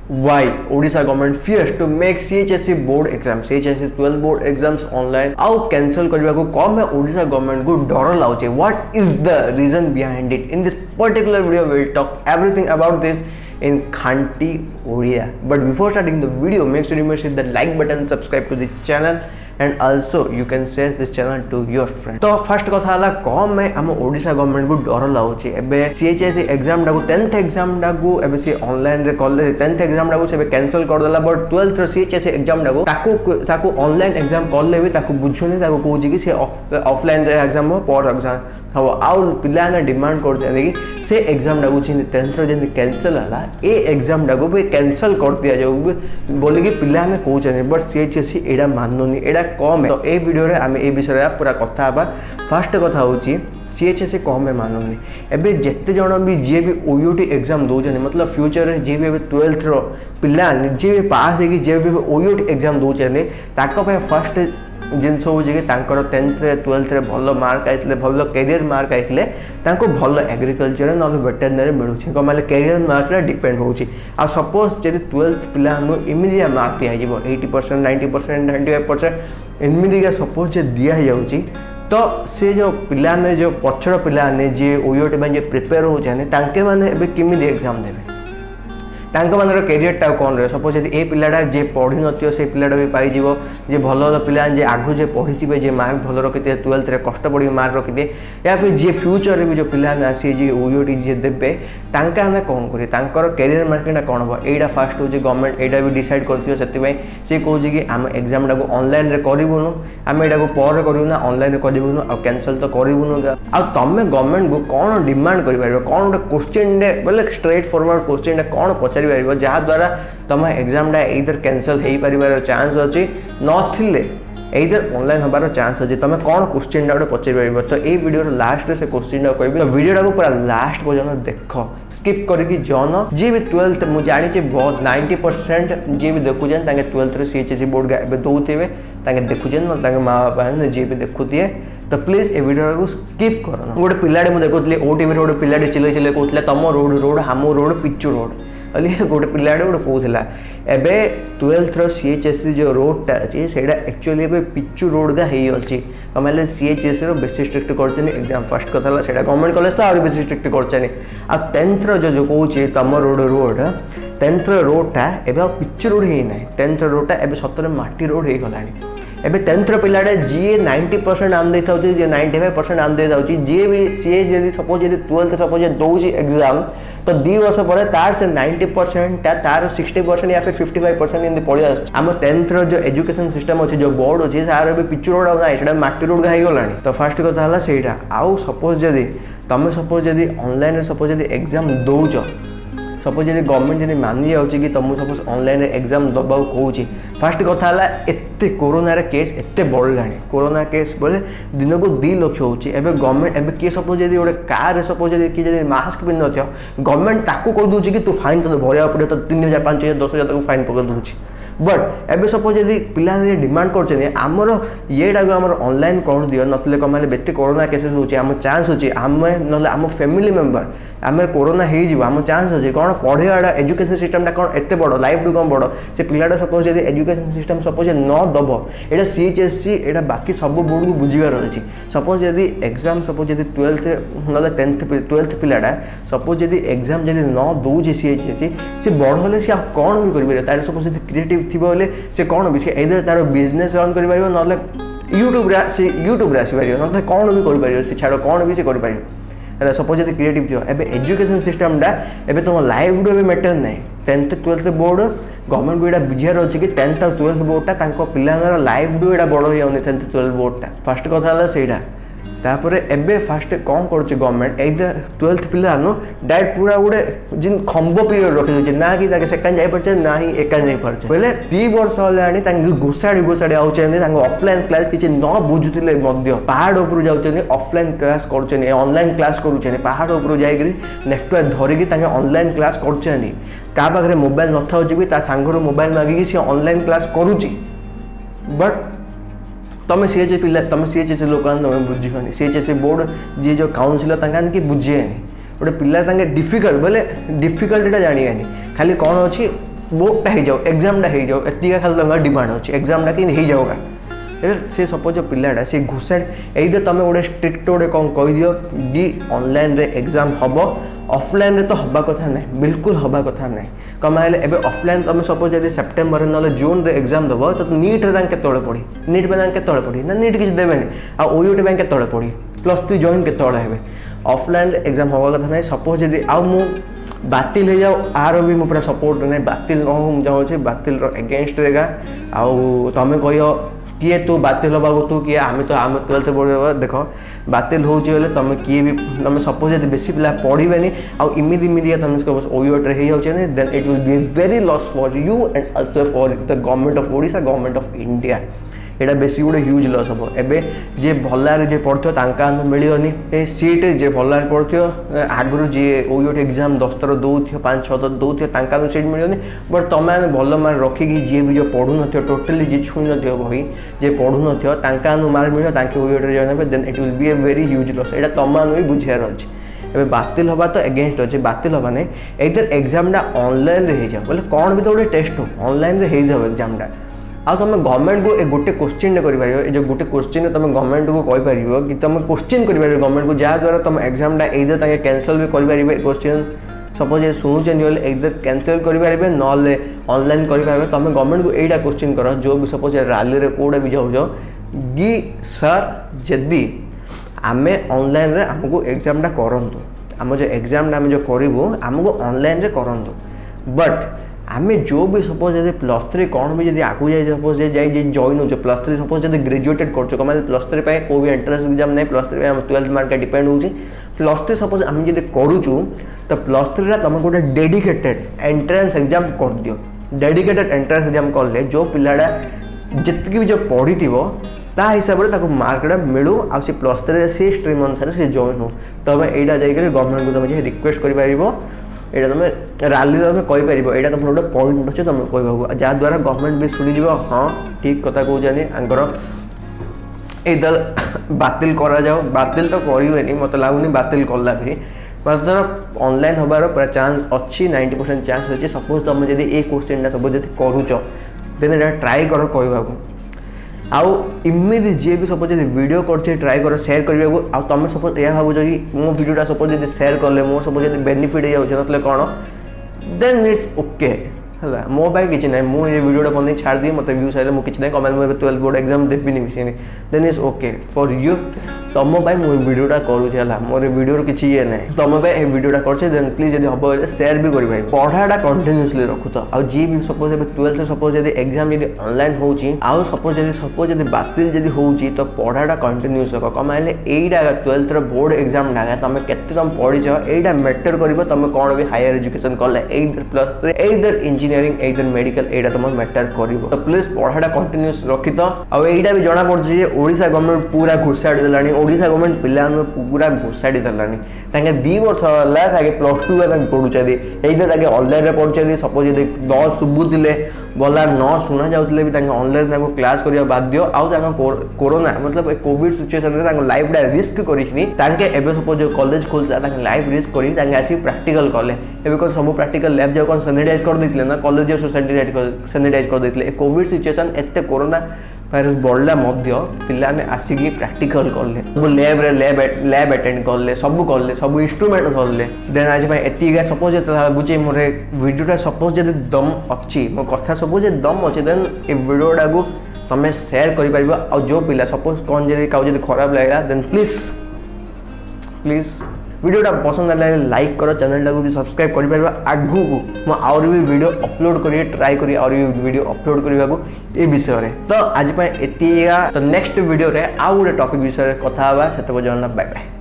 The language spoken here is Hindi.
why Odisha government fears to make CHSE board exams, CHSE 12 board exams online आउ cancel करने को कौन है Odisha government को डर लाउचे, what is the reason behind it? In this particular video we will talk everything about this in Khanti Odia. But before starting the video, make sure you hit the like button, subscribe to the channel and also you can share this channel to your friends. तो फर्स्ट कथा हला कम में हम ओडिशा गवर्नमेंट को डर लाउची एबे सीएचएसई एग्जाम डाकू 10th एग्जाम डाकू एबे से ऑनलाइन रे कॉलेज 10th एग्जाम डाकू से केनसल कर देला but 12th row CHSE exam डाकू ताकू ऑनलाइन एग्जाम करले भी ताकू बुझुनी ताकू कहूची कि से ऑफलाइन रे एग्जाम हो पर एग्जाम हम आउ पिलाने डिमांड कर कि से एग्जाम डाकू 10th रो जे कैंसिल हला ए एग्जाम डाकू भी कैंसिल कर दिया जाऊ बोली कि पिलाने कहउछनी बट सीएचएसई एडा माननुनी एडा कम है। तो ए वीडियो रे आमे ए विषय रे पूरा कथा हबा। फर्स्ट कथा होची सीएचएसई कम है माननुनी एबे जेते जण भी जे भी ओयूटी एग्जाम दोजनी मतलब फ्यूचर रे जे भी 12th रो पिला जे भी पास है कि जे भी ओयूटी एग्जाम दोचनी ताको पे फर्स्ट जिनस हो 10th रे 12th रे भल मार्क आइतले भल कैरियर मार्क आइतले तांको भल एग्रीकल्चर न वेटरनरी मिलुछि कमाले कैरियर मार्क रे डिपेंड होछि। आ सपोज जदि 12th पिला नु इमिडिया मार्क दिया जिवो 80% 90% 95% इमिडिया सपोज जे दिया जाउछि तो से जो पिला ने जो पछड़ पिला ने जे ओयोटी में जे प्रिपेयर हो जाने तांके माने एबे किमिदि एग्जाम देबे तांको मानर कैरियरटा कौन रहे सपोज यदि ए पिलाटा जे पढ़ी नथियो से पिलाटा भी पाई जीवो जे भल भल पिला जे आगु जे पढ़ी जे मार्क भल रखिथे 12th रे कष्ट पड़ी मार्क रखिथे या फिर जे फ्यूचर रे भी जो पिला आसी जे ओयूटी जे देबे तांका हम कौन करी तांकर कैरियर मार्केटा कौन हो एटा फास्ट हो जे गवर्नमेंट एटा भी डिसाइड करथियो सेति पई से कहू जे कि हम एग्जाम डाको ऑनलाइन रे करिवुनु हम एटा को पर करिवुना ऑनलाइन रे करिवुनु आ कैंसिल तो करिवुनु आ तमे गवर्नमेंट को कौन डिमांड करि पारिबो कौन क्वेश्चन डे बोले स्ट्रेट फॉरवर्ड क्वेश्चन डे कौन जहाँ द्वारा तुम एग्जाम इधर कैंसल हो पार चांस अच्छी नथिले इधर ऑनलाइन हबार चांस अच्छे तुम कौन क्वेश्चन गोटे पचारि पार। तो ये वीडियो लास्ट से क्वेश्चन कह वीडियो को पूरा लास्ट पर्यटन देख स्किप करके जन जी भी 12th मुझे जानी बहुत 90% जी भी देखुचे 12th सीएचएसई बोर्ड दौथे देखुचे ना माँ बापा जी भी देखुए तो प्लीज ए वीडियो को स्किप कर। गोटे पिलाटे मुझे देखुली ओटीवी गोटे पिलाटे चिल्ले चिल्ले कहते तुम रोड रोड हाम रोड पिचु रोड अली गोटे पिलाटे गोटे कहला एबे 12th सीएचएसई जो रोडटा अच्छी से एक्चुअली पिचु रोड दा होती कमाले सीएचएसई रो बेसी स्ट्रिक्ट कर एग्जाम फर्स्ट कथा से गवर्नमेंट कॉलेज तो आहुरी बेसी स्ट्रिक्ट कर आ 10th जो कहूँ तुम रोड 10th रोडटा एबे पिचु रोड ही ना 10th रोडटा एबे सतरे माटी रोड हो गलानी एबे 10th पिलाटे जी 90% आम दे थाउची जे 95% आम दे थाउची जे भी सी जदी सपोज जदी 12th सपोज दोची एग्जाम तो 2 वर्ष पर तार से 90% तार 60% या फिर 55% इन पड़ी आस आम 10th जो एजुकेशन सिस्टम अच्छे जो बोर्ड अच्छे सार भी पिचु रोड ना से माटी रोड हो गलानी। तो फर्स्ट कथा है सेटा आउ सपोज जदी तुम सपोज जदी ऑनलाइन सपोज जदी एग्जाम दौच सपोज जब गवर्नमेंट जब मानि जाऊँगी कि तुमको सपोज ऑनलाइन एग्जाम दबा कहूँ फास्ट कथा एत कोरोनार केस एत बढ़ला कोरोना केस बोले दिन को 2 लाख होची एबे गवर्नमेंट एबे किए सपोज जब गोटे कार सपोज कि जब मास्क पिंध न गवर्नमेंट ताकू कह दूँ कि तू फाइन तो भरिया पड़े तो 3000 5000 10,000 तक फाइन पकड़ दूँ बट एबे सपोज यदि पिला डिमांड कर आमर येटा को आमर ऑनलाइन कर दियो नतले कमाले बेते कोरोना केसेस होची आम चांस होची आम नले आम फैमिली मेंबर आम कोरोना हो जीव आम चांस अच्छे कौन पढ़ाटा एजुकेशन सिस्टमटा कौन एत बड़ लाइफ टू कौन बड़ से पिलाटा सपोज जब एजुकेशन सिस्टम सपोज न दब एटा सीएचएसई एटा बाकी सब बोर्ड को बुझार अच्छी सपोज जब एग्जाम सपोज जब 12th ना 12th पिलाटा सपोज जब एग्जाम जब न दौचे सीएचएसई से बड़ हेल्ले सी कौन भी करें तार सपोज जब क्रिएटिव थी बोले से कौन भी एदर तार बिजनेस रन कर ना यूट्यूब आसपार ना कौन भी कर छाड़ कौन भी से कर सपोज जब क्रिएटिव थी एबे एजुकेशन सिस्टमटा एबे तुम लाइफ डू मैटर ना 10th 12th बोर्ड गवर्नमेंट को यहाँ बुझार अच्छे कि 10th और 12th बोर्डटा पिला लाइफ डू यहाँ बड़ हो 10th 12th बोर्डटा फर्स्ट कथा है तापर एबे फास्ट कौन कर गवर्नमेंट एदर 12th पिला डायरेक्ट पूरा गोटे जिन खंब पीरियड रखी ना कि सेकेंड जापारे ना ही एकान जापारे बोले 2 वर्ष है घोषाड़ी घोषाड़ी आउे ऑफलाइन क्लास किसी न बुझुले पहाड़ उपर जाऊँ ऑफलाइन क्लास कर ऑनलाइन क्लास कर पहाड़ उपर जाकि नेटवर्क धरिकी ऑनलाइन क्लास कर क्या पाखे मोबाइल न था भी सांगर मोबाइल मागिकी सी ऑनलाइन क्लास करुच्ची बट तुम सीएचए पिला तुम सीएचएस लोक तुम बुझीनी सीएचएस बोर्ड जी जो काउनसिलर कि बुझेनि गोटे पिला डिफिकल्ट बोले डिफिकल्टा जानी खाली कौन अच्छी बोर्डटा हो जाओ एग्जामटा हो जाओ एतिका खाली डिमांड अच्छे एग्जामटा कि हो जाओगा से सपोज पिलाटा से घुसाड़ यही तुम गोटे स्ट्रिक्ट गोटे कौन कहीदियो कि ऑनलाइन रे एग्जाम हम ऑफलाइन रे तो हवा कथा ना बिल्कुल हवा कथा ना कम हेल्ले एवं ऑफलाइन तुम सपोज यदि सेप्टेम्बर ना जून रे एग्जाम देव तो नीट रे केतले पढ़ी नीट पे केतले पढ़ी ना नीट किसी देवे आ ओयूटी केतले पढ़ी +3 जॉइन केतले हे ऑफलाइन एग्जाम हवा कथा ना सपोज यदि आ मु बातिल हो जाओ आर भी मुझे सपोर्ट ना बातिल न चाहूँगी बातिल एगेन्स्ट रेगा आउ तुम कह किए तू बातिल हवा तू किए आम तो आम 12th बोर्ड देख बातिल होले तुम किए भी तुम सपोज यदि बेसी पिला पढ़े आउ इमिदी तुम ओयूटी हो जाए then it will be a very loss for you and also for the government of Odisha government of India एटा बेसी गोटे ह्यूज लॉस हम एबे जे भल्लारे जे पढ़ो मिलनी ए सीट जे भल्लारे पढ़ो आगु जी ओयूटी एग्जाम 10 थर दौ 5-6 थर दौ सीट मिलनी बट तुम भल मार्क रखिकी जी भी जो पढ़ु न टोटाली जी छुई न बही जे पढ़ु न मार्क मिले ओयूटी जॉइन हे then it will be a very huge loss एटा तुम भी बुझार अच्छे एवं बातिल हवा तो एगेन्स्ट अच्छे बातिल हवा नहीं एदर एग्जामटा ऑनलाइन हो जाओ बोले कौन भी तो गोटे टेस्ट हो ऑनलाइन हो जाओ एग्जामटा आ तुम गवर्नमेंट को गोटे क्वेश्चन कर जो गोटे क्वेश्चन तुम गवर्नमेंट को कहीपर कि तुम क्वेश्चन कर गवर्नमेंट को जहाँद्वारा तुम एग्जामटा इधर कैंसल भी करेंगे क्वेश्चन सपोज ये शुणुचंदी बोले इधर कैंसल करेंगे ना ऑनलाइन करेंगे तुम गवर्नमेंट को यहीटा क्वेश्चन कर जो भी सपोज रैली रे कोड़ा भी जाऊँ कि सर जदि आम ऑनलाइन रे आमको एग्जामटा करंतु आम जो एग्जामटा आम जो करूँ आमको ऑनलाइन रे करंतु बट आम जो भी सपोज यदि +3 कौन भी जब आगे जाए सपोज जॉइन हो +3 सपोज जब ग्रेजुएटेड कर +3 पे कोई भी एंट्रेंस एग्जाम नहीं +3 आम 12th मार्क डिपेंड होची +3 सपोज आम जब करूचु तो +3 तुम गोटे डेडिकेटेड एंट्रेंस एग्जाम कर दियो डेडिकेटेड एंट्रेंस एग्जाम कले जो पिलाटा जितकी भी जो पढ़ी ता हिसाब से मार्कटा मिलू आ +3 से स्ट्रीम अनुसार से जॉइन हो तुम यहाँ जाकर गवर्नमेंट को तुम रिक्वेस्ट कर यहाँ तुम रैली तुम कहीपर यहाँ तुम गोटे पॉइंट अच्छे तुम कह जहाँद्वारा गवर्नमेंट भी शुणिज हाँ ठीक कथा कहते आंकर इधर बातिल करा जाओ बातिल तो करें मत लगुनि बातिल कला भी मतलब ऑनलाइन हबार पूरा चांस अच्छी 90% चांस अच्छे सपोज तुम जब ये क्वेश्चन सपोज जब करुच देन यहाँ ट्राए कर कहवाक आउ इमिदी जी भी सपोज यदि वीडियो कर ट्राए कर शेयर करने को तुम सपोज यह भावुच कि मो वीडियोटा सपोज यदि शेयर कले मो सपोज यदि बेनिफिट हो जाए कौन देन इट्स ओके है मो भाई किसी ना मुझे वीडियोटा बन छाड़ दी मतलब व्यूज आए मुझे किसी ना कमेंट में 12th बोर्ड एग्जाम देवी मिसे then it's okay for you तुम मुझे वीडियोटा करूँ मोर वीडियो किसी ये ना तुम वीडियोटा कर देन प्लीज यदि हम शेयर भी कर पढ़ाटा कंटिन्यूअसली रखु तो आ जी भी सपोज 12th सपोज यदि एग्जाम यदि ऑनलाइन हो सपोज यदि बातिल जब हो तो पढ़ाटा कंटिन्यूअस रख कम हेल्ले यहीटा 12th बोर्ड एग्जाम ढागा तुम केते तुम पढ़ी यहीटा मैटर कर तुम कौन भी हायर एजुकेशन कले एइदर इंजीनियरिंग एइदर मेडिकल एटा तुम मैटर कर तो प्लीज पढ़ाटा कंटिन्यूअस रखी तो आईटा भी जना पड़ी ओडिशा गवर्नमेंट पूरा घुसाड़ी देलानी ओडिशा गवर्नमेंट पिला पूरा घुसाड़ी देलानी 2 वर्ष है +2 पढ़ुचे यही ऑनलाइन पढ़ुचे सपोज यदि 10 शुभुले गला न शुणा जाऊे भी ऑनलाइन क्लास करने बाध्य आउ कोरोना मतलब कोविड सिचुएशन में लाइफटा रिस्क करके सपोज जो कॉलेज खोलता लाइफ रिस्क कर प्रैक्टिकल कले एवं सब प्रैक्टिकल लैब जाओ कौन सैनिटाइज कर देते ना कॉलेज सैनिटाइज कर देते कोविड सिचुएशन एत कोरोना भाइरस बढ़ला पाने आसिक प्रैक्टिकल कले सब लैब अटेंड कले सब इंस्ट्रूमेंट कले देन आज एतिका सपोज बुझे मोर वीडियोटा सपोज जब दम अच्छी मो कथा सब दम अच्छे देन ए वीडियोटा को तुम शेयर कर जो पिला सपोज कौन जब खराब लगेगा देन प्लीज वीडियोटा पसंद आए लाइक कर चैनल को भी सब्सक्राइब कर आगू को आउर भी वीडियो अपलोड करिए ट्राई करिए और वीडियो अपलोड करने को ये विषय तो आज एतिका तो नेक्स्ट वीडियो रे आउ गोटे टॉपिक विषय कथा से बाय बाय।